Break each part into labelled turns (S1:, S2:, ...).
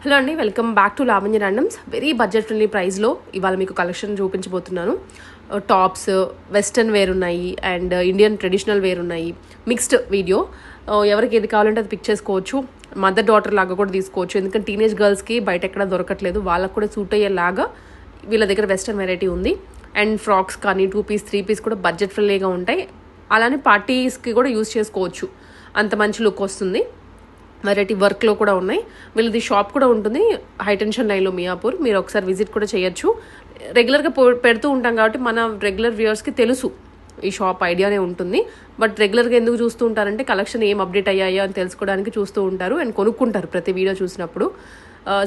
S1: Hello అండి, welcome back to Lavanya randoms. Very budget friendly ప్రైస్లో ఇవాళ మీకు కలెక్షన్ చూపించబోతున్నాను. టాప్స్, వెస్టర్న్ వేర్ ఉన్నాయి అండ్ ఇండియన్ ట్రెడిషనల్ వేర్ ఉన్నాయి. Mixed video. ఎవరికి ఏది కావాలంటే అది పిక్ చేసుకోవచ్చు. మదర్ డాటర్ లాగా కూడా తీసుకోవచ్చు, ఎందుకంటే టీనేజ్ గర్ల్స్కి బయట ఎక్కడ దొరకట్లేదు. వాళ్ళకు కూడా సూట్ అయ్యేలాగా వీళ్ళ దగ్గర వెస్టర్న్ వెరైటీ ఉంది. అండ్ ఫ్రాక్స్ కానీ 2 పీస్ 3 పీస్ కూడా బడ్జెట్ ఫ్రెండ్లీగా ఉంటాయి. అలానే పార్టీస్కి కూడా యూజ్ చేసుకోవచ్చు, అంత మంచి లుక్ వస్తుంది. వెరైటీ వర్క్లో కూడా ఉన్నాయి. వీళ్ళది షాప్ కూడా ఉంటుంది హైటెన్షన్ లైన్లో, మియాపూర్. మీరు ఒకసారి విజిట్ కూడా చేయొచ్చు. రెగ్యులర్గా పెడుతూ ఉంటాం కాబట్టి మన రెగ్యులర్ వ్యూవర్స్కి తెలుసు, ఈ షాప్ ఐడియానే ఉంటుంది. బట్ రెగ్యులర్గా ఎందుకు చూస్తూ ఉంటారంటే కలెక్షన్ ఏం అప్డేట్ అయ్యాయో అని తెలుసుకోవడానికి చూస్తూ ఉంటారు అండ్ కొనుక్కుంటారు ప్రతి వీడియో చూసినప్పుడు.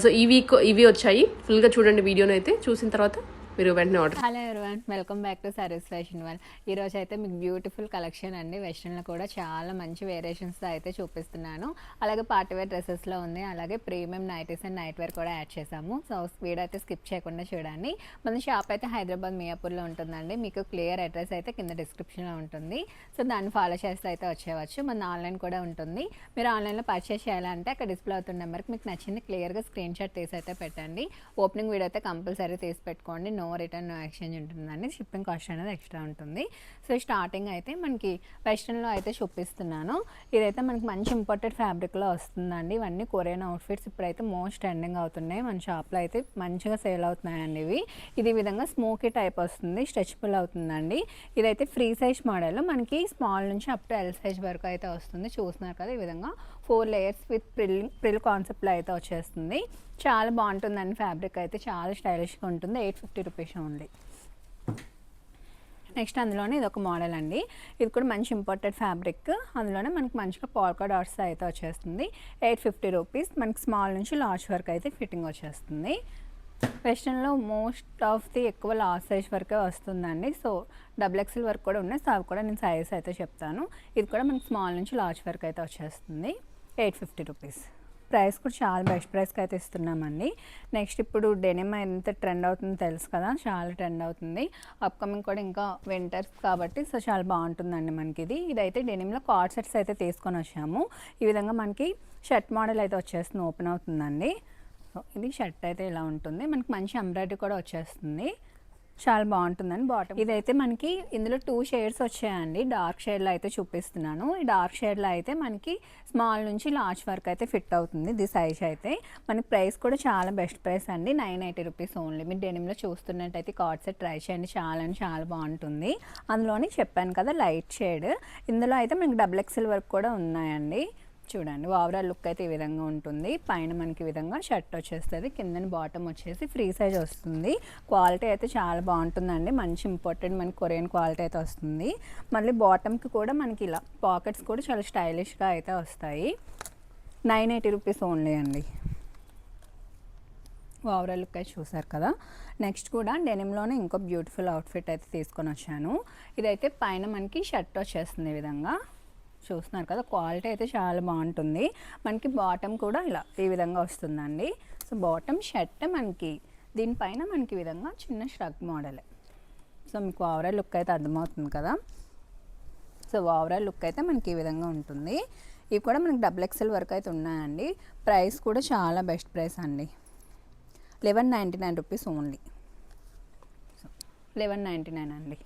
S1: సో ఈ వీక్ ఇవి వచ్చాయి. ఫుల్గా చూడండి వీడియోని. అయితే చూసిన తర్వాత మీరు వెంటనే order.
S2: Hello everyone, welcome back to saris fashion world. ఈరోజు అయితే మీకు బ్యూటిఫుల్ కలెక్షన్ అండి. వెస్ట్రన్లో కూడా చాలా మంచి వేరియేషన్స్తో అయితే చూపిస్తున్నాను. అలాగే పార్టీవేర్ డ్రెస్సెస్లో ఉంది, అలాగే premium nighties and night wear కూడా యాడ్ చేసాము. సో వీడియో అయితే స్కిప్ చేయకుండా చూడండి. మన షాప్ అయితే హైదరాబాద్ మియాపూర్లో ఉంటుందండి. మీకు క్లియర్ అడ్రస్ అయితే కింద డిస్క్రిప్షన్లో ఉంటుంది. సో దాన్ని ఫాలో చేస్తే అయితే వచ్చేవచ్చు. మన ఆన్లైన్ కూడా ఉంటుంది. మీరు ఆన్లైన్లో పర్చేస్ చేయాలంటే అక్కడ డిస్ప్లే అవుతున్న నెంబర్కి మీకు నచ్చింది క్లియర్గా స్క్రీన్ షాట్ తీసి అయితే పెట్టండి. ఓపెనింగ్ వీడియో అయితే కంపల్సరీ తీసి పెట్టుకోండి. నో రిటర్న్, నో ఎక్స్చేంజ్ ఉంటుందండి. షిప్పింగ్ కాస్ట్ అనేది ఎక్స్ట్రా ఉంటుంది. సో స్టార్టింగ్ అయితే మనకి వెస్ట్రన్లో అయితే చూపిస్తున్నాను. ఇదైతే మనకి మంచి ఇంపార్టెంట్ ఫ్యాబ్రిక్లో వస్తుందండి. ఇవన్నీ కొరియన్ అవుట్ఫిట్స్ ఇప్పుడైతే మోస్ట్ ట్రెండింగ్ అవుతున్నాయి. మన షాప్లో అయితే మంచిగా సేల్ అవుతున్నాయండి ఇవి. ఇది విధంగా స్మోకీ టైప్ వస్తుంది, స్ట్రెచబుల్ అవుతుందండి. ఇదైతే ఫ్రీ సైజ్ మోడల్, మనకి స్మాల్ నుంచి అప్ టు ఎల్ సైజ్ వరకు అయితే వస్తుంది. చూస్తున్నారు కదా, ఈ విధంగా 4 లేయర్స్ విత్ ప్రిల్ కాన్సెప్ట్లో అయితే వచ్చేస్తుంది. చాలా బాగుంటుందండి. ఫ్యాబ్రిక్ అయితే చాలా స్టైలిష్గా ఉంటుంది. 850 రూపీస్ ఓన్లీ. నెక్స్ట్ అందులోనే ఇది ఒక మోడల్ అండి. ఇది కూడా మంచి ఇంపార్టెంట్ ఫ్యాబ్రిక్. అందులోనే మనకి మంచిగా పాల్కా డాట్స్ అయితే వచ్చేస్తుంది. 850 రూపీస్. మనకి స్మాల్ నుంచి లార్జ్ వరకు అయితే ఫిట్టింగ్ వచ్చేస్తుంది. వెస్ట్రన్లో మోస్ట్ ఆఫ్ ది ఎక్కువ లార్జ్ సైజ్ వరకే వస్తుందండి. సో XXL వరకు కూడా ఉన్నాయి. సో అవి కూడా నేను సైజ్ అయితే చెప్తాను. ఇది కూడా మనకి స్మాల్ నుంచి లార్జ్ వరకు అయితే వచ్చేస్తుంది. 850 రూపీస్. ప్రైస్ కూడా చాలా బెస్ట్ ప్రైస్కి అయితే ఇస్తున్నామండి. నెక్స్ట్ ఇప్పుడు డెనిమ్ ఎంత ట్రెండ్ అవుతుందో తెలుసు కదా, చాలా ట్రెండ్ అవుతుంది. అప్కమింగ్ కూడా ఇంకా వింటర్స్ కాబట్టి సో చాలా బాగుంటుందండి మనకి ఇది. ఇదైతే డెనిమ్లో కార్డ్ సెట్స్ అయితే తీసుకొని వచ్చాము. ఈ విధంగా మనకి షర్ట్ మోడల్ అయితే వచ్చేస్తుంది, ఓపెన్ అవుతుందండి. సో ఇది షర్ట్ అయితే ఇలా ఉంటుంది. మనకి మంచి ఎంబ్రాయిడరీ కూడా వచ్చేస్తుంది. చాలా బాగుంటుందండి. బాటమ్ ఇదైతే మనకి ఇందులో 2 షేడ్స్ వచ్చాయండి. డార్క్ షేడ్లో అయితే చూపిస్తున్నాను. ఈ డార్క్ షేడ్లో అయితే మనకి స్మాల్ నుంచి లార్జ్ వరకు అయితే ఫిట్ అవుతుంది. ఇది సైజ్ అయితే మనకి ప్రైస్ కూడా చాలా బెస్ట్ ప్రైస్ అండి. 980 రూపీస్ ఓన్లీ. మీరు డెనిమ్లో చూస్తున్నట్టయితే కార్డ్ సెట్ ట్రై చేయండి, చాలా బాగుంటుంది. అందులోనే చెప్పాను కదా లైట్ షేడ్, ఇందులో అయితే మనకి XXL వరకు కూడా ఉన్నాయండి. చూడండి, ఓవరాల్ లుక్ అయితే ఈ విధంగా ఉంటుంది. పైన మనకి విధంగా షర్ట్ వచ్చేస్తుంది, కిందని బాటమ్ వచ్చేసి ఫ్రీ సైజ్ వస్తుంది. క్వాలిటీ అయితే చాలా బాగుంటుందండి. మంచి ఇంపార్టెంట్ మనకి కొరియన్ క్వాలిటీ అయితే వస్తుంది. మళ్ళీ బాటమ్కి కూడా మనకి ఇలా పాకెట్స్ కూడా చాలా స్టైలిష్గా అయితే వస్తాయి. 980 రూపీస్ ఓన్లీ అండి. ఓవరాల్ లుక్ అయితే చూసారు కదా. నెక్స్ట్ కూడా డెనిమ్లోనే ఇంకో బ్యూటిఫుల్ అవుట్ఫిట్ అయితే తీసుకొని వచ్చాను. ఇదైతే పైన మనకి షర్ట్ వచ్చేస్తుంది ఈ విధంగా. చూస్తున్నారు కదా, క్వాలిటీ అయితే చాలా బాగుంటుంది. మనకి బాటమ్ కూడా ఇలా ఈ విధంగా వస్తుందండి. సో బాటమ్ షర్ట్ మనకి దీనిపైన మనకి విధంగా చిన్న ష్రగ్ మోడలే. సో మీకు ఓవరాల్ లుక్ అయితే అర్థమవుతుంది కదా. సో ఓవరాల్ లుక్ అయితే మనకి ఈ విధంగా ఉంటుంది. ఇవి కూడా మనకి XXL వరకు అయితే ఉన్నాయండి. ప్రైస్ కూడా చాలా బెస్ట్ ప్రైస్ అండి. 1199 రూపీస్ ఓన్లీ. సో 1199 అండి.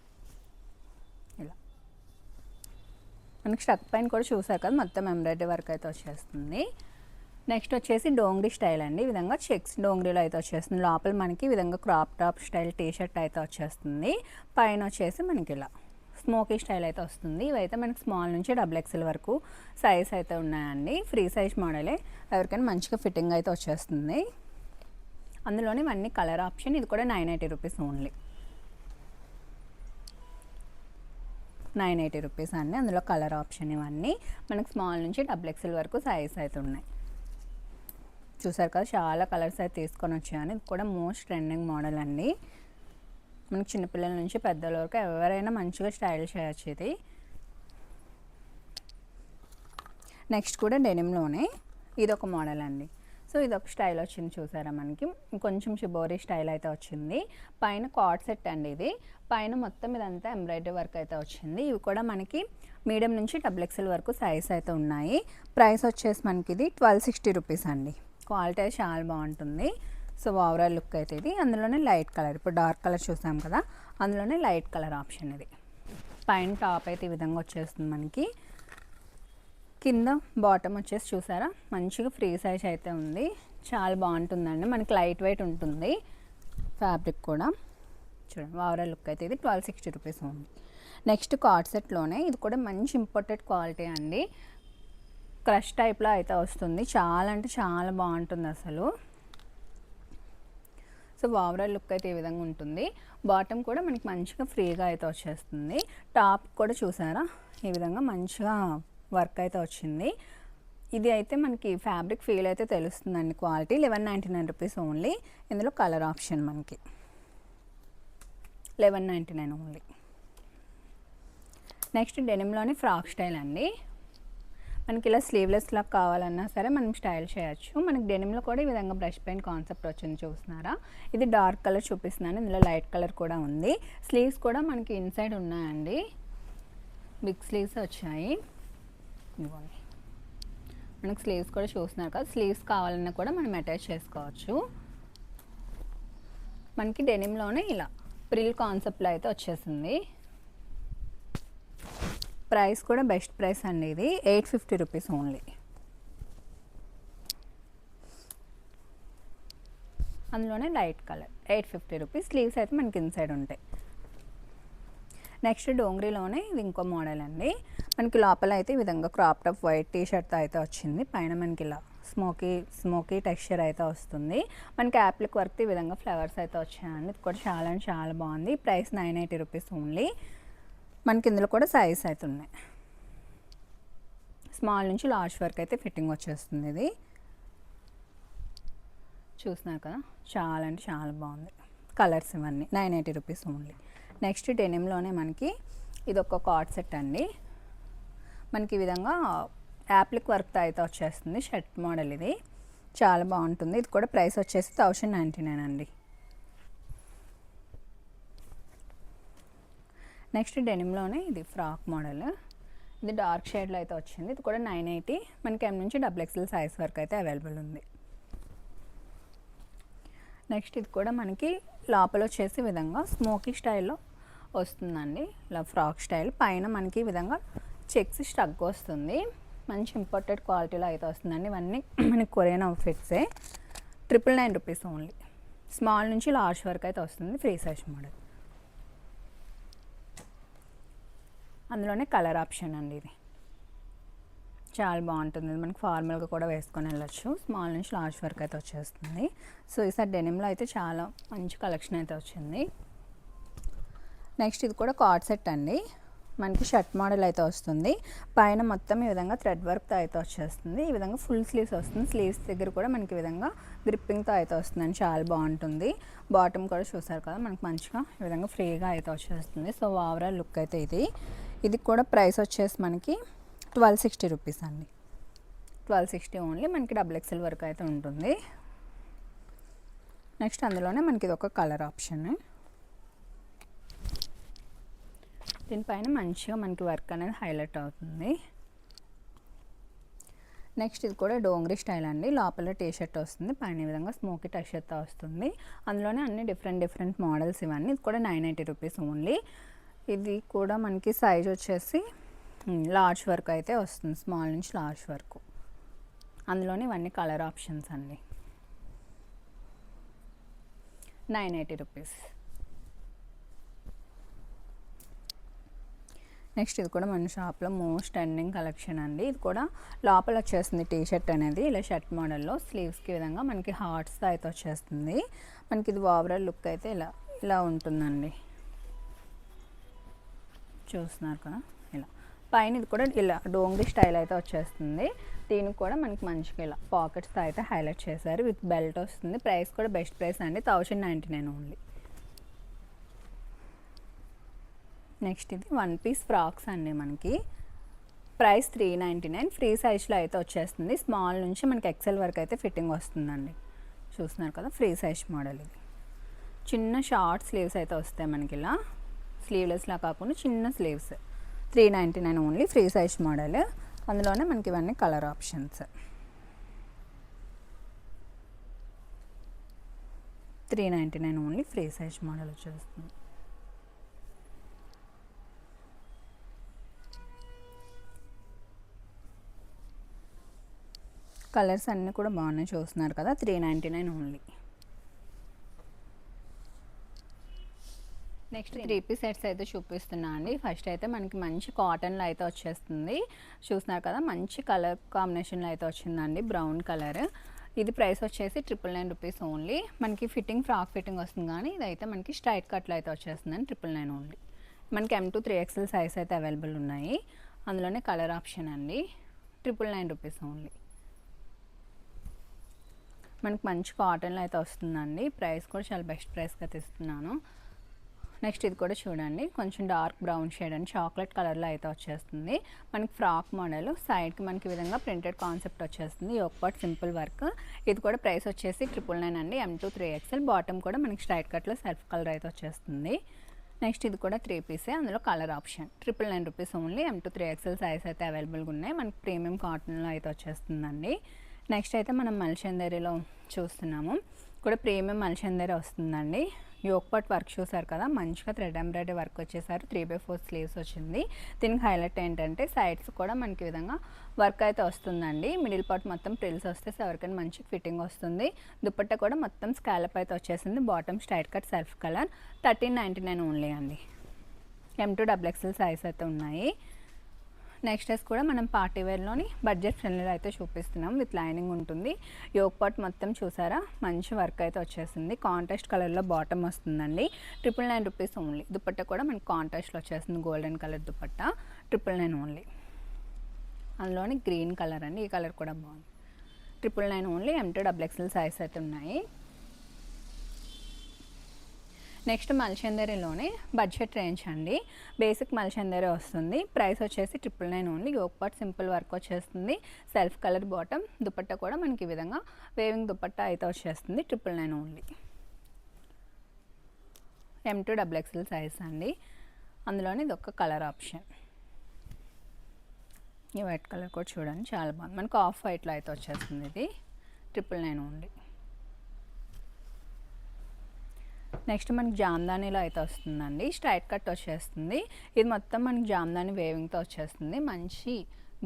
S2: మనకి స్ట్రక్ పైన కూడా చూసారు కదా, మొత్తం ఎంబ్రాయిడరీ వర్క్ అయితే వచ్చేస్తుంది. నెక్స్ట్ వచ్చేసి డోంగ్రీ స్టైల్ అండి. ఈ విధంగా చెక్స్ డోంగ్రీలో అయితే వచ్చేస్తుంది. లోపల మనకి ఈ విధంగా క్రాప్ టాప్ స్టైల్ టీషర్ట్ అయితే వచ్చేస్తుంది. పైన వచ్చేసి మనకి ఇలా స్మోకీ స్టైల్ అయితే వస్తుంది. ఇవైతే మనకి స్మాల్ నుంచి XXL వరకు సైజ్ అయితే ఉన్నాయండి. ఫ్రీ సైజ్ మోడలే, ఎవరికైనా మంచిగా ఫిట్టింగ్ అయితే వచ్చేస్తుంది. అందులోనే ఇవన్నీ కలర్ ఆప్షన్. ఇది కూడా 980 రూపీస్ ఓన్లీ. 980 రూపీస్ అండి. అందులో కలర్ ఆప్షన్ ఇవన్నీ మనకు స్మాల్ నుంచి XXL వరకు సైజ్ అయితే ఉన్నాయి. చూసారు కదా, చాలా కలర్స్ అయితే తీసుకొని వచ్చాను. ఇది కూడా మోస్ట్ ట్రెండింగ్ మోడల్ అండి. మనకి చిన్నపిల్లల నుంచి పెద్దల వరకు ఎవరైనా మంచిగా స్టైల్ చేయొచ్చు ఇది. నెక్స్ట్ కూడా డెనిమ్లోనే ఇది ఒక మోడల్ అండి. సో ఇది ఒక స్టైల్ వచ్చింది చూసారా, మనకి కొంచెం షిబోరీ స్టైల్ అయితే వచ్చింది. పైన కార్డ్ సెట్ అండి ఇది. పైన మొత్తం ఇదంతా ఎంబ్రాయిడరీ వర్క్ అయితే వచ్చింది. ఇవి కూడా మనకి మీడియం నుంచి XXL వరకు సైజ్ అయితే ఉన్నాయి. ప్రైస్ వచ్చేసి మనకి ఇది 1260 రూపీస్ అండి. క్వాలిటీ అయితే చాలా బాగుంటుంది. సో ఓవరాల్ లుక్ అయితే ఇది. అందులోనే లైట్ కలర్, ఇప్పుడు డార్క్ కలర్ చూసాం కదా, అందులోనే లైట్ కలర్ ఆప్షన్ ఇది. పైన టాప్ అయితే ఈ విధంగా వచ్చేస్తుంది మనకి. కింద బాటమ్ వచ్చేసి చూసారా మంచిగా ఫ్రీ సైజ్ అయితే ఉంది. చాలా బాగుంటుందండి, మనకి లైట్ వెయిట్ ఉంటుంది ఫ్యాబ్రిక్ కూడా. చూడండి ఓవరాల్ లుక్ అయితే ఇది 1260 రూపీస్ ఉంది. నెక్స్ట్ కార్డ్ సెట్లోనే ఇది కూడా మంచి ఇంపోర్టెడ్ క్వాలిటీ అండి. క్రష్ టైప్లో అయితే వస్తుంది. చాలా అంటే చాలా బాగుంటుంది అసలు. సో ఓవరాల్ లుక్ అయితే ఈ విధంగా ఉంటుంది. బాటమ్ కూడా మనకి మంచిగా ఫ్రీగా అయితే వచ్చేస్తుంది. టాప్ కూడా చూసారా ఈ విధంగా మంచిగా వర్క్ అయితే వచ్చింది. ఇది అయితే మనకి ఫ్యాబ్రిక్ ఫీల్ అయితే తెలుస్తుందండి. Quality 1199 rupees only. ఇందులో కలర్ ఆప్షన్ మనకి 1199 ఓన్లీ. నెక్స్ట్ డెనిమ్లోని ఫ్రాక్ స్టైల్ అండి. మనకి ఇలా స్లీవ్లెస్ లాగా కావాలన్నా సరే మనం స్టైల్ చేయొచ్చు. మనకి డెనిమ్లో కూడా ఈ విధంగా బ్రష్ పెయింట్ కాన్సెప్ట్ వచ్చింది చూస్తున్నారా. ఇది డార్క్ కలర్ చూపిస్తున్నాను, ఇందులో లైట్ కలర్ కూడా ఉంది. స్లీవ్స్ కూడా మనకి ఇన్సైడ్ ఉన్నాయండి, బిగ్ స్లీవ్స్ వచ్చాయి. ఇవ్వండి మనకి స్లీవ్స్ కూడా చూస్తున్నారు కదా. స్లీవ్స్ కావాలన్నా కూడా మనం అటాచ్ చేసుకోవచ్చు. మనకి డెనిమ్లోనే ఇలా ప్రిల్ కాన్సెప్ట్లో అయితే వచ్చేసింది. ప్రైస్ కూడా బెస్ట్ ప్రైస్ అండి, ఇది 850 రూపీస్ ఓన్లీ. అందులోనే లైట్ కలర్ 850 రూపీస్. స్లీవ్స్ అయితే మనకి ఇన్సైడ్ ఉంటాయి. నెక్స్ట్ డోంగ్రీలోనే ఇది ఇంకో మోడల్ అండి. మనకి లోపల అయితే ఈ విధంగా క్రాప్ టాప్ వైట్ టీ షర్ట్తో అయితే వచ్చింది. పైన మనకి ఇలా స్మోకీ టెక్స్చర్ అయితే వస్తుంది. మనకి యాప్లిక్ వర్క్ ఈ విధంగా ఫ్లవర్స్ అయితే వచ్చాయండి. ఇది కూడా చాలా అంటే చాలా బాగుంది. Price 980 rupees only. మనకి ఇందులో కూడా సైజ్ అయితే ఉన్నాయి. స్మాల్ నుంచి లార్జ్ వరకు అయితే ఫిట్టింగ్ వచ్చేస్తుంది. ఇది చూస్తున్నారు కదా, చాలా అంటే చాలా బాగుంది. కలర్స్ ఇవన్నీ 980 రూపీస్ ఓన్లీ. నెక్స్ట్ డెనిమ్లోనే మనకి ఇది ఒక కార్డ్ సెట్ అండి. మనకి ఈ విధంగా యాప్లిక్ వర్క్తో అయితే వచ్చేస్తుంది. షర్ట్ మోడల్ ఇది చాలా బాగుంటుంది. ఇది కూడా ప్రైస్ వచ్చేసి 1099 అండి. నెక్స్ట్ డెనిమ్లోనే ఇది ఫ్రాక్ మోడల్. ఇది డార్క్ షేడ్లో అయితే వచ్చింది. ఇది కూడా 980. మనకి M నుంచి XXL సైజ్ వరకు అయితే అవైలబుల్ ఉంది. నెక్స్ట్ ఇది కూడా మనకి లోపల వచ్చేసి విధంగా స్మోకీ స్టైల్లో వస్తుందండి. ఇలా ఫ్రాక్ స్టైల్ పైన మనకి ఈ విధంగా చెక్స్ స్ట్రగ్ వస్తుంది. మంచి ఇంపోర్టెడ్ క్వాలిటీలో అయితే వస్తుందండి. ఇవన్నీ మనకి కొరియన్ అవుట్ఫిట్సే. 999 rupees only. స్మాల్ నుంచి లార్జ్ వరకు అయితే వస్తుంది. Free size model. అందులోనే కలర్ ఆప్షన్ అండి. ఇది చాలా బాగుంటుంది. మనకి ఫార్మల్గా కూడా వేసుకొని వెళ్ళచ్చు. స్మాల్ నుంచి లార్జ్ వరకు అయితే వచ్చేస్తుంది. సో ఈసారి డెనిమ్లో అయితే చాలా మంచి కలెక్షన్ అయితే వచ్చింది. నెక్స్ట్ ఇది కూడా కార్డ్ సెట్ అండి. మనకి షర్ట్ మోడల్ అయితే వస్తుంది. పైన మొత్తం ఈ విధంగా థ్రెడ్ వర్క్తో అయితే వచ్చేస్తుంది. ఈ విధంగా ఫుల్ స్లీవ్స్ వస్తుంది. స్లీవ్స్ దగ్గర కూడా మనకి ఈ విధంగా గ్రిప్పింగ్తో అయితే వస్తుందండి. చాలా బాగుంటుంది. బాటమ్ కూడా చూసారు కదా, మనకి మంచిగా ఈ విధంగా ఫ్రీగా అయితే వచ్చేస్తుంది. సో ఓవరాల్ లుక్ అయితే ఇది కూడా ప్రైస్ వచ్చేసి మనకి 1260 రూపీస్ అండి. 1260 ఓన్లీ. మనకి XXL వరకు అయితే ఉంటుంది. నెక్స్ట్ అందులోనే మనకి ఇది ఒక కలర్ ఆప్షన్. దీనిపైన మంచిగా మనకి వర్క్ అనేది హైలైట్ అవుతుంది. నెక్స్ట్ ఇది కూడా డోంగ్రీ స్టైల్ అండి. లోపల టీ షర్ట్ వస్తుంది, పైన ఈ విధంగా స్మోకీ టెక్స్చర్తో వస్తుంది. అందులోనే అన్ని డిఫరెంట్ మోడల్స్ ఇవన్నీ. ఇది కూడా 980 రూపీస్ ఓన్లీ. ఇది కూడా మనకి సైజ్ వచ్చేసి లార్జ్ వరకు అయితే వస్తుంది. స్మాల్ నుంచి లార్జ్ వరకు. అందులోనే ఇవన్నీ కలర్ ఆప్షన్స్ అండి. 980 రూపీస్. నెక్స్ట్ ఇది కూడా మన షాప్లో మోస్ట్ ట్రెండింగ్ కలెక్షన్ అండి. ఇది కూడా లోపల వచ్చేస్తుంది టీ షర్ట్ అనేది ఇలా షర్ట్ మోడల్లో. స్లీవ్స్కి విధంగా మనకి హార్ట్స్తో అయితే వచ్చేస్తుంది. మనకి ఇది ఓవరాల్ లుక్ అయితే ఇలా ఉంటుందండి. చూస్తున్నారు కదా, ఇలా పైన ఇది కూడా ఇలా డోంగ్రీ స్టైల్ అయితే వచ్చేస్తుంది. దీనికి కూడా మనకి మంచిగా ఇలా పాకెట్స్తో అయితే హైలైట్ చేశారు. విత్ బెల్ట్ వస్తుంది. ప్రైస్ కూడా బెస్ట్ ప్రైస్ అండి, 1099 ఓన్లీ. నెక్స్ట్ ఇది 1 పీస్ ఫ్రాక్స్ అండి. మనకి ప్రైస్ 399. ఫ్రీ సైజ్లో అయితే వచ్చేస్తుంది. స్మాల్ నుంచి మనకి XL వరకు అయితే ఫిట్టింగ్ వస్తుందండి. చూస్తున్నారు కదా, ఫ్రీ సైజ్ మోడల్. ఇది చిన్న షార్ట్ స్లీవ్స్ అయితే వస్తాయి మనకి ఇలా. స్లీవ్లెస్లా కాకుండా చిన్న sleeves. 399 only. Free size model. అందులోనే మనకి ఇవన్నీ colour options. 399 only. Free size model వచ్చేస్తుంది. కలర్స్ అన్నీ కూడా బాగున్నాయి చూస్తున్నారు కదా. 399 ఓన్లీ. నెక్స్ట్ 3 పీస్ సెట్స్ అయితే చూపిస్తున్నా అండి. ఫస్ట్ అయితే మనకి మంచి కాటన్లో అయితే వచ్చేస్తుంది. చూస్తున్నారు కదా, మంచి కలర్ కాంబినేషన్లో అయితే వచ్చిందండి, బ్రౌన్ కలర్. ఇది ప్రైస్ వచ్చేసి 999 రూపీస్ ఓన్లీ. మనకి ఫిట్టింగ్ ఫ్రాక్ ఫిట్టింగ్ వస్తుంది, కానీ ఇదైతే మనకి స్ట్రైట్ కట్లో అయితే వచ్చేస్తుందండి. 999 ఓన్లీ. మనకి M2 3XL సైజ్ అయితే అవైలబుల్ ఉన్నాయి. అందులోనే కలర్ ఆప్షన్ అండి. 999 రూపీస్ ఓన్లీ. మనకి మంచి కాటన్లో అయితే వస్తుందండి. ప్రైస్ కూడా చాలా బెస్ట్ ప్రైస్కి అయితే ఇస్తున్నాను. నెక్స్ట్ ఇది కూడా చూడండి, కొంచెం dark brown shade and chocolate కలర్లో అయితే వచ్చేస్తుంది. మనకి ఫ్రాక్ మోడల్, సైడ్కి మనకి విధంగా ప్రింటెడ్ కాన్సెప్ట్ వచ్చేస్తుంది. Yoke part simple work. ఇది కూడా ప్రైస్ వచ్చేసి 999 అండి. M2 3XL. బాటమ్ కూడా మనకి స్ట్రైట్ కట్లో సెల్ఫ్ కలర్ అయితే వచ్చేస్తుంది. నెక్స్ట్ ఇది కూడా 3 పీసే, అందులో colour option. 999 rupees only. M2 3XL size అయితే అవైలబుల్గా ఉన్నాయి. మనకి ప్రీమియం కాటన్లో అయితే వచ్చేస్తుందండి. నెక్స్ట్ అయితే మనం మల్చందరిలో చూస్తున్నాము, కూడా ప్రీమియం మల్చందరి వస్తుందండి. యోక్ పార్ట్ వర్క్ చూసారు కదా, మంచిగా థ్రెడ్ ఎంబ్రాయిడరీ వర్క్ వచ్చేసారు. 3/4 స్లీవ్స్ వచ్చింది. దీనికి హైలైట్ ఏంటంటే సైడ్స్ కూడా మనకి విధంగా వర్క్ అయితే వస్తుందండి. మిడిల్ పార్ట్ మొత్తం ప్రిల్స్ వస్తే ఎవరికైనా మంచి ఫిట్టింగ్ వస్తుంది. దుపట్టా కూడా మొత్తం స్కాలప్ అయితే వచ్చేసింది. Bottom straight cut self colour. 1399 only అండి. M2 XXL సైజ్ అయితే ఉన్నాయి. నెక్స్ట్ డ్రెస్ కూడా మనం పార్టీ వేర్లోని బడ్జెట్ ఫ్రెండ్లీలో అయితే చూపిస్తున్నాం. విత్ లైనింగ్ ఉంటుంది. యోక్ పార్ట్ మొత్తం చూసారా, మంచి వర్క్ అయితే వచ్చేసింది. కాంట్రాస్ట్ కలర్లో బాటమ్ వస్తుందండి. 999 రూపీస్ ఓన్లీ. దుపట్టా కూడా మనకి కాంట్రాస్ట్లో వచ్చేస్తుంది, గోల్డెన్ కలర్ దుపట్టా. 999 ఓన్లీ. అందులోని గ్రీన్ కలర్ అండి, ఈ కలర్ కూడా బాగుంది. 999 ఓన్లీ. M2 XXL సైజ్ అయితే ఉన్నాయి. నెక్స్ట్ మల్చందరిలోనే బడ్జెట్ రేంజ్ అండి. బేసిక్ మల్చందరి వస్తుంది. ప్రైస్ వచ్చేసి 999 only. Yoke part simple work వచ్చేస్తుంది. Self colour bottom. దుపట్టా కూడా మనకి ఈ విధంగా వేవింగ్ దుపట్టా అయితే వచ్చేస్తుంది. 999 ఓన్లీ. M2 XXL సైజ్ అండి. అందులోనే ఇది ఒక కలర్ ఆప్షన్. ఈ వైట్ కలర్ కూడా చూడండి, చాలా బాగుంది. మనకు ఆఫ్ వైట్లో అయితే వచ్చేస్తుంది. ఇది 999 ఓన్లీ. నెక్స్ట్ మనకి జామ్దానీలో అయితే వస్తుందండి. స్ట్రైట్ కట్ వచ్చేస్తుంది. ఇది మొత్తం మనకి జామ్దాని వేవింగ్తో వచ్చేస్తుంది. మంచి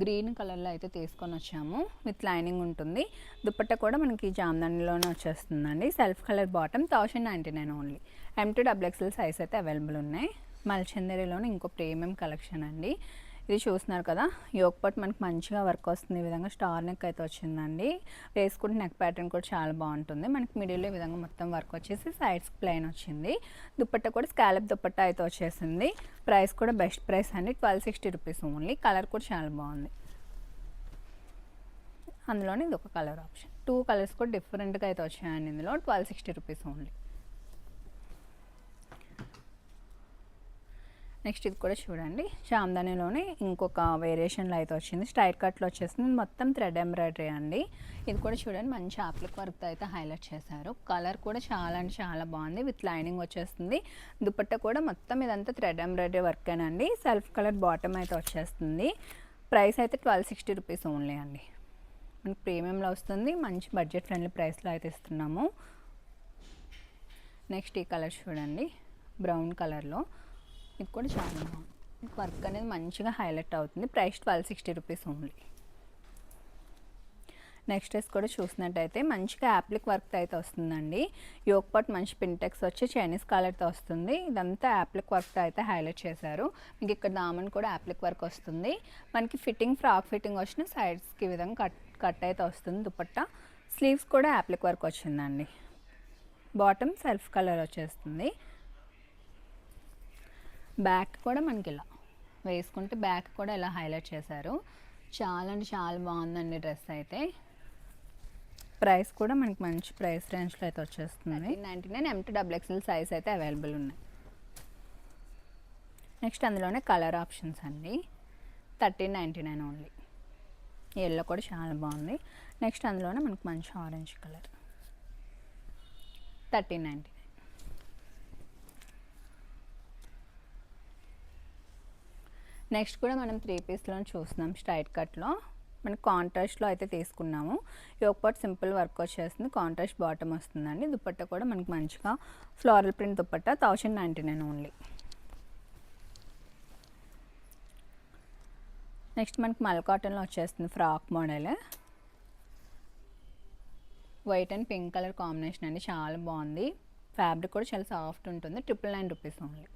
S2: గ్రీన్ కలర్లో అయితే తీసుకొని వచ్చాము. విత్ లైనింగ్ ఉంటుంది. దుపట్టా కూడా మనకి జామ్దానీలోనే వచ్చేస్తుందండి. Self colour bottom. 1099 only. M2 XXL size అయితే అవైలబుల్ ఉన్నాయి. మల్చందరిలోనే ఇంకో ప్రీమియం కలెక్షన్ అండి. ఇది చూస్తున్నారు కదా, యోక్ పార్ట్ మనకి మంచిగా వర్క్ వస్తుంది. ఈ విధంగా స్టార్ నెక్ అయితే వచ్చిందండి. వేసుకుంటే నెక్ ప్యాటర్న్ కూడా చాలా బాగుంటుంది. మనకి మిడిల్లో ఈ విధంగా మొత్తం వర్క్ వచ్చేసి సైడ్స్ ప్లెయిన్ వచ్చింది. దుపట్టా కూడా స్కాలప్ దుపట్టా అయితే వచ్చేసింది. ప్రైస్ కూడా బెస్ట్ ప్రైస్ అండి. 1260 రూపీస్ ఓన్లీ. కలర్ కూడా చాలా బాగుంది. అందులోనే ఇది ఒక కలర్ ఆప్షన్. 2 కలర్స్ కూడా డిఫరెంట్గా అయితే వచ్చాయండి ఇందులో. 1260 రూపీస్ ఓన్లీ. నెక్స్ట్ ఇది కూడా చూడండి, జామ్దానీలోనే ఇంకొక వేరియేషన్లో అయితే వచ్చింది. స్ట్రైట్ కట్లో వచ్చేసింది. మొత్తం థ్రెడ్ ఎంబ్రాయిడరీ అండి. ఇది కూడా చూడండి, మంచి ఆప్లిక్ వర్క్తో అయితే హైలైట్ చేశారు. కలర్ కూడా చాలా అంటే చాలా బాగుంది. విత్ లైనింగ్ వచ్చేస్తుంది. దుపట్టా కూడా మొత్తం ఇదంతా థ్రెడ్ ఎంబ్రాయిడరీ వర్కేనండి. సెల్ఫ్ కలర్ బాటమ్ అయితే వచ్చేస్తుంది. ప్రైస్ అయితే 1260 రూపీస్ ఓన్లీ అండి. మనకి ప్రీమియంలో వస్తుంది. మంచి బడ్జెట్ ఫ్రెండ్లీ ప్రైస్లో అయితే ఇస్తున్నాము. నెక్స్ట్ ఈ కలర్ చూడండి, బ్రౌన్ కలర్లో. ఇది కూడా చాలా బాగుంది. వర్క్ అనేది మంచిగా హైలైట్ అవుతుంది. Price 1260 rupees only. Next dress కూడా చూసినట్టయితే మంచిగా యాప్లిక్ వర్క్ అయితే వస్తుందండి. యోక్ పార్ట్ మంచి పింటెక్స్ వచ్చి చైనీస్ కాలర్తో వస్తుంది. ఇదంతా యాప్లిక్ వర్క్తో అయితే హైలైట్ చేశారు. మీకు ఇక్కడ దామన్ కూడా యాప్లిక్ వర్క్ వస్తుంది. మనకి ఫిట్టింగ్ ఫ్రాక్ ఫిట్టింగ్ వచ్చిన సైడ్స్కి ఈ విధంగా కట్ అయితే వస్తుంది. దుపట్టా స్లీవ్స్ కూడా యాప్లిక్ వర్క్ వచ్చిందండి. బాటమ్ సెల్ఫ్ కలర్ వచ్చేస్తుంది. బ్యాక్ కూడా మనకి ఇలా వేసుకుంటే బ్యాక్ కూడా ఇలా హైలైట్ చేశారు. చాలా అంటే చాలా బాగుందండి డ్రెస్ అయితే. ప్రైస్ కూడా మనకి మంచి ప్రైస్ రేంజ్లో అయితే వచ్చేస్తుంది. 99 M2 XXL సైజ్ అయితే అవైలబుల్ ఉన్నాయి. నెక్స్ట్ అందులోనే కలర్ ఆప్షన్స్ అండి. 1399 ఓన్లీ. ఎల్లో కూడా చాలా బాగుంది. నెక్స్ట్ అందులోనే మనకి మంచి ఆరెంజ్ కలర్. 1399. నెక్స్ట్ కూడా మనం 3 పీస్లో చూస్తున్నాం స్ట్రైట్ కట్లో. మనకి కాంట్రాస్ట్లో అయితే తీసుకున్నాము. యోక్ పార్ట్ సింపుల్ వర్క్ వచ్చేస్తుంది, కాంట్రాస్ట్ బాటమ్ వస్తుందండి. దుపట్టా కూడా మనకి మంచిగా floral print dupatta 1099 only. Next మనకి మల్ కాటన్లో వచ్చేస్తుంది frock model. White and pink colour combination అండి, చాలా బాగుంది. ఫ్యాబ్రిక్ కూడా చాలా సాఫ్ట్ ఉంటుంది. 999 రూపీస్ ఓన్లీ.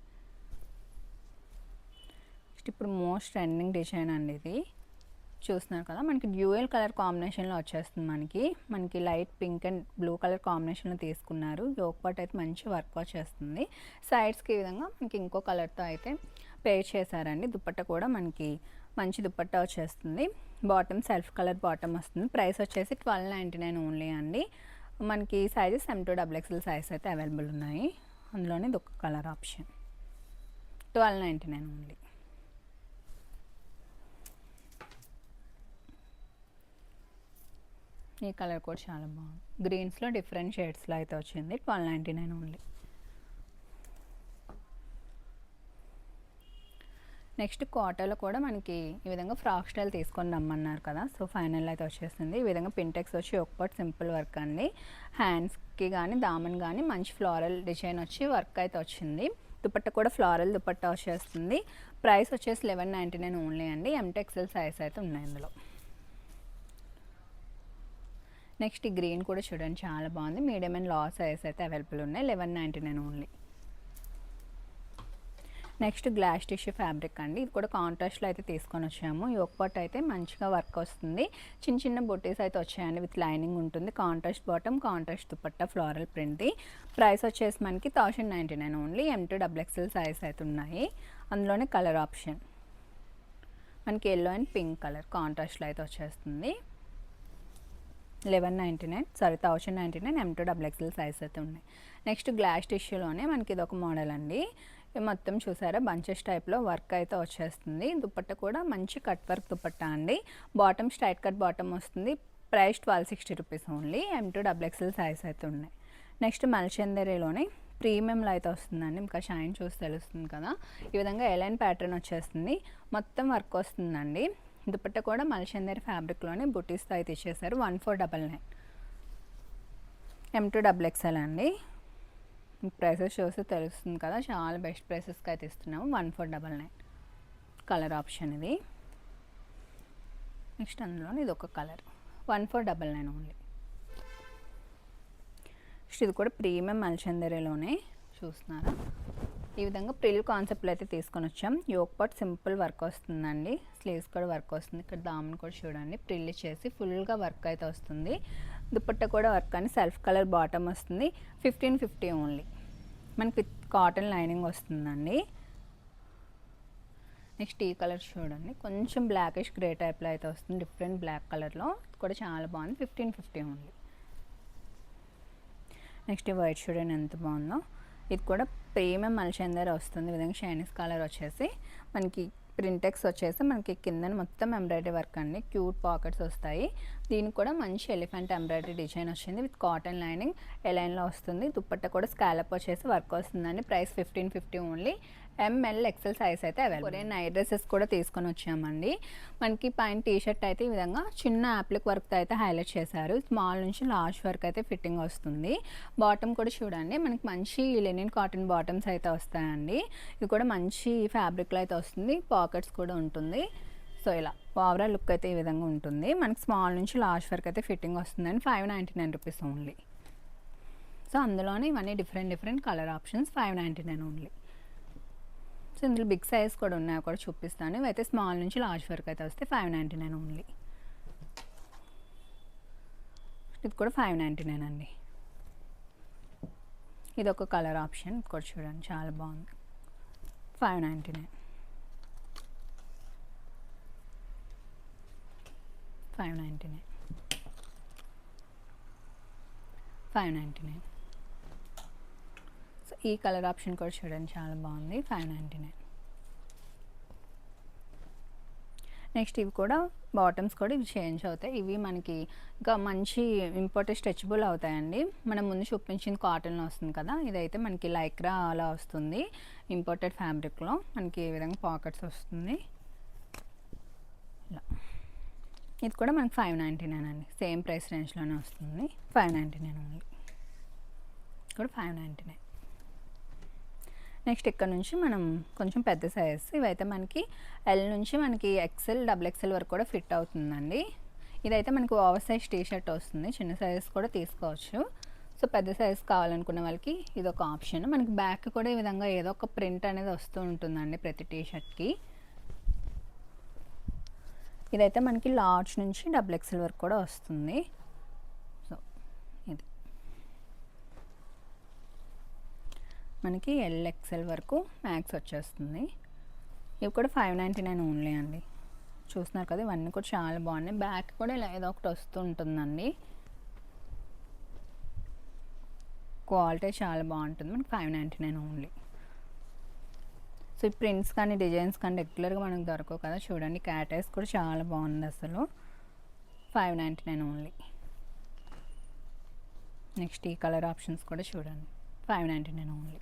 S2: నెక్స్ట్ ఇప్పుడు మోస్ట్ ట్రెండింగ్ డిజైన్ అండి, ఇది చూస్తున్నారు కదా, మనకి డ్యూయల్ కలర్ కాంబినేషన్లో వచ్చేస్తుంది. మనకి light pink and blue colour కాంబినేషన్లో తీసుకున్నారు. యోక్ పార్ట్ అయితే మంచి వర్క్ వచ్చేస్తుంది. సైడ్స్కి ఈ విధంగా మనకి ఇంకో కలర్తో అయితే పేర్ చేశారండి. దుపట్టా కూడా మనకి మంచి దుపట్టా వచ్చేస్తుంది. బాటమ్ సెల్ఫ్ కలర్ బాటమ్ వస్తుంది. ప్రైస్ వచ్చేసి 1299 ఓన్లీ అండి. మనకి సైజెస్ M2XXL సైజ్ అయితే అవైలబుల్ ఉన్నాయి. అందులోనే ఇది ఒక కలర్ ఆప్షన్. 1299 ఓన్లీ. ఈ కలర్ కూడా చాలా బాగుంది. గ్రీన్స్లో డిఫరెంట్ షేడ్స్లో అయితే వచ్చింది. 1299 ఓన్లీ. నెక్స్ట్ కాటన్లో కూడా మనకి ఈ విధంగా ఫ్రాక్ స్టైల్ తీసుకొని రమ్మన్నారు కదా, సో ఫైనల్ అయితే వచ్చేస్తుంది. ఈ విధంగా పింటెక్స్ వచ్చి ఒక పార్ట్ సింపుల్ వర్క్ అండి. హ్యాండ్స్కి కానీ దామన్ కానీ మంచి ఫ్లోరల్ డిజైన్ వచ్చి వర్క్ అయితే వచ్చింది. దుపట్టా కూడా ఫ్లోరల్ దుపట్టా వచ్చేస్తుంది. ప్రైస్ వచ్చేసి 1199 ఓన్లీ అండి. M2XL సైజ్ అయితే ఉన్నాయి ఇందులో. నెక్స్ట్ ఈ గ్రీన్ కూడా చూడండి, చాలా బాగుంది. మీడియం అండ్ లార్జ్ సైజ్ అయితే అవైలబుల్ ఉన్నాయి. 1199 only. Next glass tissue fabric అండి, ఇది కూడా కాంట్రాస్ట్లో అయితే తీసుకొని వచ్చాము. యోక్ పార్ట్ అయితే మంచిగా వర్క్ వస్తుంది. చిన్న చిన్న బొటీస్ అయితే వచ్చాయండి, విత్ లైనింగ్ ఉంటుంది. Contrast bottom, contrast dupatta, floral ప్రింట్ది. ప్రైస్ వచ్చేసి మనకి 1099 ఓన్లీ. M2XXL సైజ్ అయితే ఉన్నాయి. అందులోనే కలర్ ఆప్షన్ మనకి ఎల్లో అండ్ పింక్ కలర్ కాంట్రాస్ట్లో అయితే వచ్చేస్తుంది. 1099 M2XXL సైజ్ అయితే ఉన్నాయి. నెక్స్ట్ గ్లాస్ టిష్యూలోనే మనకి ఇది ఒక మోడల్ అండి. మొత్తం చూసారా, బంచెస్ టైప్లో వర్క్ అయితే వచ్చేస్తుంది. దుపట్టా కూడా మంచి కట్ వర్క్ దుపట్టా అండి. బాటమ్ స్ట్రైట్ కట్ బాటమ్ వస్తుంది. Price 1260 rupees only. M2XXL size అయితే ఉన్నాయి. నెక్స్ట్ మల్చందరిలోనే ప్రీమియంలో అయితే వస్తుందండి. ఇంకా షైన్ చూసి తెలుస్తుంది కదా, ఈ విధంగా ఎలైన్ ప్యాటర్న్ వచ్చేస్తుంది. మొత్తం వర్క్ వస్తుందండి. దుపట్టా కూడా మల్చందరి ఫ్యాబ్రిక్లోనే బుటీస్తో అయితే ఇచ్చేసారు. 1499 M2XXL అండి. ప్రైసెస్ చూస్తే తెలుస్తుంది కదా, చాలా బెస్ట్ ప్రైసెస్కి అయితే ఇస్తున్నాము. 1499 కలర్ ఆప్షన్ ఇది. నెక్స్ట్ అందులో ఇది ఒక కలర్ 1499 ఓన్లీ. నెక్స్ట్ ఇది కూడా ప్రీమియం మల్చందరిలోనే చూస్తున్నారా, ఈ విధంగా ప్రిల్ కాన్సెప్ట్లో అయితే తీసుకొని వచ్చాం. యోక్ పార్ట్ సింపుల్ వర్క్ వస్తుందండి. స్లీవ్స్ కూడా వర్క్ వస్తుంది. ఇక్కడ దామన్ కూడా చూడండి, ప్రిల్ చేసి ఫుల్గా వర్క్ అయితే వస్తుంది. దుపట్టా కూడా వర్క్ అని సెల్ఫ్ కలర్ బాటమ్ వస్తుంది. 1550 ఓన్లీ. మనకి విత్ కాటన్ లైనింగ్ వస్తుందండి. నెక్స్ట్ ఈ కలర్ చూడండి, కొంచెం బ్లాకిష్ గ్రే టైప్లో అయితే వస్తుంది. డిఫరెంట్ బ్లాక్ కలర్లో కూడా చాలా బాగుంది. 1550 ఓన్లీ. నెక్స్ట్ ఈ వైట్ చూడండి ఎంత బాగుందో. ఇది కూడా ప్రీమియం మల్చందరి వస్తుంది. ఈ విధంగా షైనీస్ కలర్ వచ్చేసి మనకి ప్రింటెక్స్ వచ్చేసి మనకి కింద మొత్తం ఎంబ్రాయిడరీ వర్క్ అండి. క్యూట్ పాకెట్స్ వస్తాయి. దీనికి కూడా మంచి ఎలిఫెంట్ ఎంబ్రాయిడరీ డిజైన్ వచ్చింది. విత్ కాటన్ లైనింగ్ ఎలైన్లో వస్తుంది. దుపట్టా కూడా స్కాలప్ వచ్చేసి వర్క్ వస్తుందండి. Price 1550 only. MLXL సైజ్ అయితే అవైలబుల్. కొరియన్ నైట్ డ్రెస్సెస్ కూడా తీసుకొని వచ్చామండి. మనకి పైన టీషర్ట్ అయితే ఈ విధంగా చిన్న యాప్లిక్ వర్క్తో అయితే హైలైట్ చేశారు. స్మాల్ నుంచి లార్జ్ వరకు అయితే ఫిట్టింగ్ వస్తుంది. బాటమ్ కూడా చూడండి, మనకి మంచి లెనిన్ కాటన్ బాటమ్స్ అయితే వస్తాయండి. ఇది కూడా మంచి ఫ్యాబ్రిక్లో అయితే వస్తుంది. పాకెట్స్ కూడా ఉంటుంది. సో ఇలా ఓవరాల్ లుక్ అయితే ఈ విధంగా ఉంటుంది. మనకి స్మాల్ నుంచి లార్జ్ వరకు అయితే ఫిట్టింగ్ వస్తుందండి. 599 రూపీస్ ఓన్లీ. సో అందులోనే ఇవన్నీ different colour options. 599 only. So ఇందులో బిగ్ సైజ్ కూడా ఉన్నాయి, కూడా చూపిస్తాను. ఇవైతే స్మాల్ నుంచి లార్జ్ వరకు అయితే వస్తే 599 ఓన్లీ. ఇది కూడా 599 అండి. ఇది ఒక కలర్ ఆప్షన్, ఇది కూడా చూడండి చాలా బాగుంది. 599 599. సో ఈ కలర్ ఆప్షన్ కూడా చూడండి చాలా బాగుంది. 599. నెక్స్ట్ ఇవి కూడా బాటమ్స్ కూడా ఇవి చేంజ్ అవుతాయి. ఇవి మనకి ఇంకా మంచి ఇంపోర్టెడ్ స్ట్రెచబుల్ అవుతాయండి. మనం ముందు చూపించింది కాటన్లో వస్తుంది కదా, ఇదైతే మనకి లైక్రా అలా వస్తుంది. ఇంపోర్టెడ్ ఫ్యాబ్రిక్లో మనకి ఈ విధంగా పాకెట్స్ వస్తుంది. ఇలా ఇది కూడా మనకి 599 అండి, సేమ్ ప్రైస్ రేంజ్లోనే వస్తుంది. 599 ఓన్లీ, కూడా 599. నెక్స్ట్ ఇక్కడ నుంచి మనం కొంచెం పెద్ద సైజ్, ఇవైతే మనకి ఎల్ నుంచి మనకి ఎక్సెల్ డబుల్ ఎక్సెల్ వరకు కూడా ఫిట్ అవుతుందండి. ఇదైతే మనకి ఓవర్ సైజ్ టీ షర్ట్ వస్తుంది, చిన్న సైజ్ కూడా తీసుకోవచ్చు. సో పెద్ద సైజ్ కావాలనుకున్న వాళ్ళకి ఇది ఒక ఆప్షన్. మనకి బ్యాక్ కూడా ఈ విధంగా ఏదో ఒక ప్రింట్ అనేది వస్తూ ఉంటుందండి ప్రతి టీ షర్ట్కి. ఇదైతే మనకి లార్జ్ నుంచి డబుల్ ఎక్సెల్ వరకు కూడా వస్తుంది. సో ఇది మనకి ఎల్ ఎక్సెల్ వరకు మ్యాక్స్ వచ్చేస్తుంది. ఇవి కూడా 599 ఓన్లీ అండి. చూస్తున్నారు కదా, ఇవన్నీ కూడా చాలా బాగున్నాయి. బ్యాక్ కూడా ఇలా ఏదో ఒకటి వస్తూ ఉంటుందండి. క్వాలిటీ చాలా బాగుంటుంది. మనకి 599 ఓన్లీ. సో ఈ ప్రింట్స్ కానీ డిజైన్స్ కానీ రెగ్యులర్గా మనకు దొరకవు కదా, చూడండి క్యాట్ ఐస్ కూడా చాలా బాగుంది అసలు. 599 ఓన్లీ. నెక్స్ట్ ఈ కలర్ ఆప్షన్స్ కూడా చూడండి, 599 ఓన్లీ.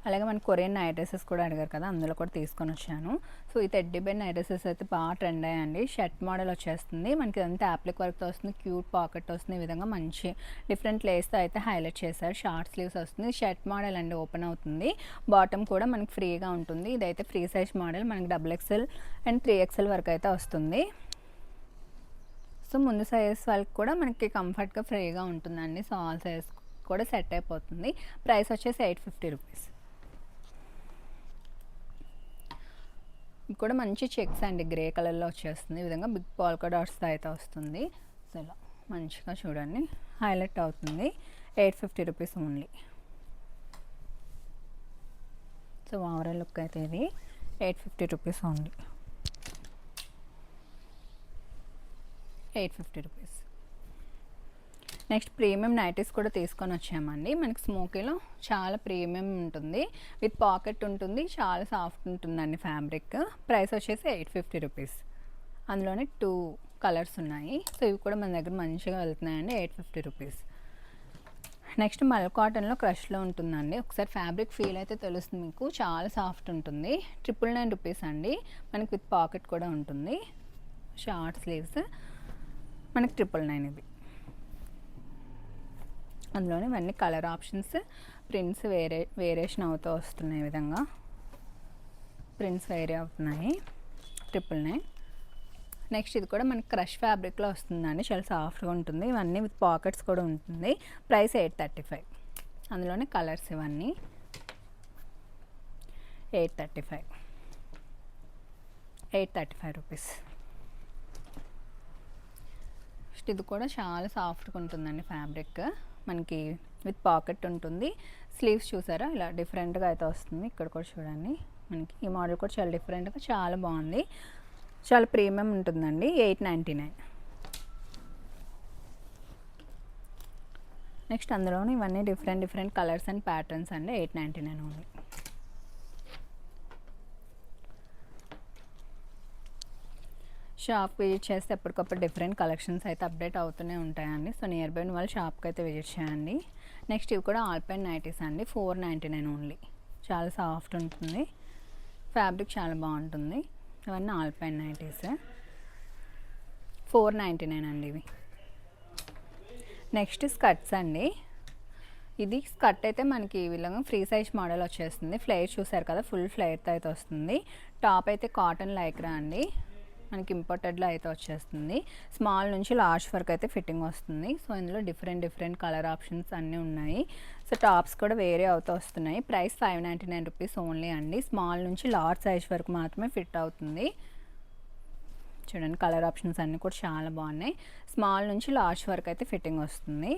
S2: అలాగే మన కొరియన్ నైట్ డ్రెస్సెస్ కూడా అడిగారు కదా, అందులో కూడా తీసుకొని వచ్చాను. సో ఈ టెడ్డీ బేర్ నైట్ డ్రెస్సెస్ అయితే బాగా ట్రెండ్ అయ్యండి. షర్ట్ మోడల్ వచ్చేస్తుంది మనకి, అంతా యాప్లిక్ వర్క్తో వస్తుంది, క్యూట్ పాకెట్ వస్తుంది. ఈ విధంగా మంచి డిఫరెంట్ లేస్తో అయితే హైలైట్ చేశారు. షార్ట్ స్లీవ్స్ వస్తుంది, షర్ట్ మోడల్ అండి, ఓపెన్ అవుతుంది. బాటమ్ కూడా మనకి ఫ్రీగా ఉంటుంది. ఇదైతే ఫ్రీ సైజ్ మోడల్, మనకి డబుల్ ఎక్స్ఎల్ అండ్ 3XL వరకు అయితే వస్తుంది. సో ముందు సైజ్ వాళ్ళకి కూడా మనకి కంఫర్ట్గా ఫ్రీగా ఉంటుందండి. సో ఆల్ సైజ్ కూడా సెట్ అయిపోతుంది. ప్రైస్ వచ్చేసి 850 రూపీస్. కూడా మంచి చెక్స్ అండి, గ్రే కలర్లో వచ్చేస్తుంది. ఈ విధంగా బిగ్ పాల్కా డాట్స్తో అయితే వస్తుంది. సో ఇలా మంచిగా చూడండి హైలైట్ అవుతుంది. 850 rupees only. So overall look అయితే ఇది 850 rupees only. 850 rupees. Next premium nighties కూడా తీసుకొని వచ్చామండి. మనకి స్మోకీలో చాలా ప్రీమియం ఉంటుంది, విత్ పాకెట్ ఉంటుంది, చాలా సాఫ్ట్ ఉంటుందండి ఫ్యాబ్రిక్. ప్రైస్ వచ్చేసి 850 రూపీస్. అందులోనే 2 కలర్స్ ఉన్నాయి. సో ఇవి కూడా మన దగ్గర మంచిగా వెళ్తున్నాయండి. 850 రూపీస్. నెక్స్ట్ మల్ కాటన్లో క్రష్లో ఉంటుందండి. ఒకసారి ఫ్యాబ్రిక్ ఫీల్ అయితే తెలుస్తుంది మీకు, చాలా సాఫ్ట్ ఉంటుంది. 999 రూపీస్ అండి. మనకి విత్ పాకెట్ కూడా ఉంటుంది. షార్ట్ స్లీవ్స్ మనకి 999 ఇది. అందులోనే ఇవన్నీ కలర్ ఆప్షన్స్, ప్రింట్స్ వేరియేషన్ అవుతూ వస్తున్నాయి. ఈ విధంగా ప్రింట్స్ వేరే అవుతున్నాయి. 999. నెక్స్ట్ ఇది కూడా మనకి క్రష్ ఫ్యాబ్రిక్లో వస్తుందండి, చాలా సాఫ్ట్గా ఉంటుంది. ఇవన్నీ విత్ పాకెట్స్ కూడా ఉంటుంది. ప్రైస్ 835. అందులోనే కలర్స్ ఇవన్నీ 835 రూపీస్. ఇది కూడా చాలా సాఫ్ట్గా ఉంటుందండి ఫ్యాబ్రిక్. మనకి విత్ పాకెట్ ఉంటుంది. స్లీవ్స్ చూసారా ఇలా డిఫరెంట్గా అయితే వస్తుంది. ఇక్కడ కూడా చూడండి, మనకి ఈ మోడల్ కూడా చాలా డిఫరెంట్గా చాలా బాగుంది. చాలా ప్రీమియం ఉంటుందండి. 899. నెక్స్ట్ అందులోనే ఇవన్నీ డిఫరెంట్ కలర్స్ అండ్ ప్యాటర్న్స్ అండి. 899 ఓన్లీ. షాప్ విజిట్ చేస్తే ఎప్పటికప్పుడు డిఫరెంట్ కలెక్షన్స్ అయితే అప్డేట్ అవుతూనే ఉంటాయండి. సో నియర్ బై వాళ్ళు షాప్కి అయితే విజిట్ చేయండి. నెక్స్ట్ ఇవి కూడా ఆల్పైన్ నైటీస్ అండి. 499 ఓన్లీ. చాలా సాఫ్ట్ ఉంటుంది, ఫ్యాబ్రిక్ చాలా బాగుంటుంది. ఇవన్నీ ఆల్పైన్ నైటీస్. 499 అండి ఇవి. నెక్స్ట్ స్కర్ట్స్ అండి. ఇది స్కర్ట్ అయితే మనకి విధంగా ఫ్రీ సైజ్ మోడల్ వచ్చేస్తుంది. ఫ్లేర్ చూసారు కదా, ఫుల్ ఫ్లేర్తో అయితే వస్తుంది. టాప్ అయితే కాటన్ లైక్రా అండి, మనకి ఇంపోర్టెడ్లో అయితే వచ్చేస్తుంది. స్మాల్ నుంచి లార్జ్ వరకు అయితే ఫిట్టింగ్ వస్తుంది. సో ఇందులో డిఫరెంట్ కలర్ ఆప్షన్స్ అన్నీ ఉన్నాయి. సో టాప్స్ కూడా వేరే అవుతూ వస్తున్నాయి. ప్రైస్ 599 రూపీస్ ఓన్లీ అండి. స్మాల్ నుంచి లార్జ్ సైజ్ వరకు మాత్రమే ఫిట్ అవుతుంది. చూడండి కలర్ ఆప్షన్స్ అన్నీ కూడా చాలా బాగున్నాయి. స్మాల్ నుంచి లార్జ్ వరకు అయితే ఫిట్టింగ్ వస్తుంది.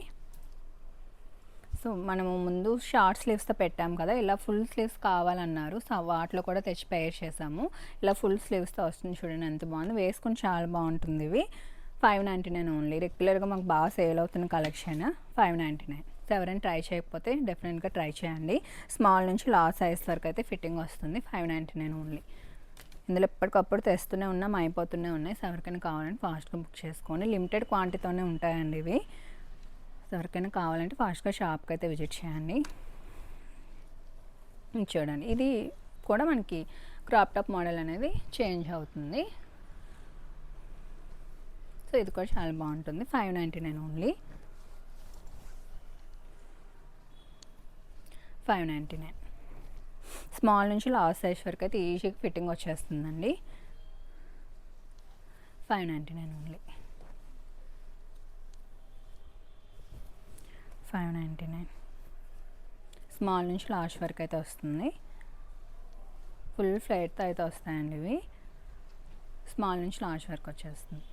S2: సో మనము ముందు షార్ట్ స్లీవ్స్తో పెట్టాము కదా, ఇలా ఫుల్ స్లీవ్స్ కావాలన్నారు. సో వాటిలో కూడా తెచ్చి పేర్ చేసాము. ఇలా ఫుల్ స్లీవ్స్తో వస్తుంది చూడండి, ఎంత బాగుంది. వేసుకుని చాలా బాగుంటుంది. ఇవి 599 ఓన్లీ. రెగ్యులర్గా మాకు బాగా సేల్ అవుతున్న కలెక్షన్ 599. సో ఎవరైనా ట్రై చేయకపోతే డెఫినెట్గా ట్రై చేయండి. స్మాల్ నుంచి లార్జ్ సైజ్ వరకు అయితే ఫిట్టింగ్ వస్తుంది. 599 ఓన్లీ. ఇందులో ఎప్పటికప్పుడు తెస్తూనే ఉన్నాం, అయిపోతూనే ఉన్నాయి. సో ఎవరికైనా కావాలంటే ఫాస్ట్గా బుక్ చేసుకోండి. లిమిటెడ్ క్వాంటిటీతోనే ఉంటాయండి ఇవి. ఎవరికైనా కావాలంటే ఫాస్ట్గా షాప్కి అయితే విజిట్ చేయండి. చూడండి ఇది కూడా మనకి క్రాప్ టాప్ మోడల్ అనేది చేంజ్ అవుతుంది. సో ఇది కూడా చాలా బాగుంటుంది. 599 ఓన్లీ. 599. స్మాల్ నుంచి లార్జ్ సైజ్ వరకు అయితే ఈజీగా ఫిట్టింగ్ వచ్చేస్తుందండి. 599 ఓన్లీ. 599. స్మాల్ నుంచి లార్జ్ వరకు అయితే వస్తుంది. ఫుల్ ఫ్లేట్తో అయితే వస్తాయండి ఇవి. స్మాల్ నుంచి లార్జ్ వరకు వచ్చేస్తుంది.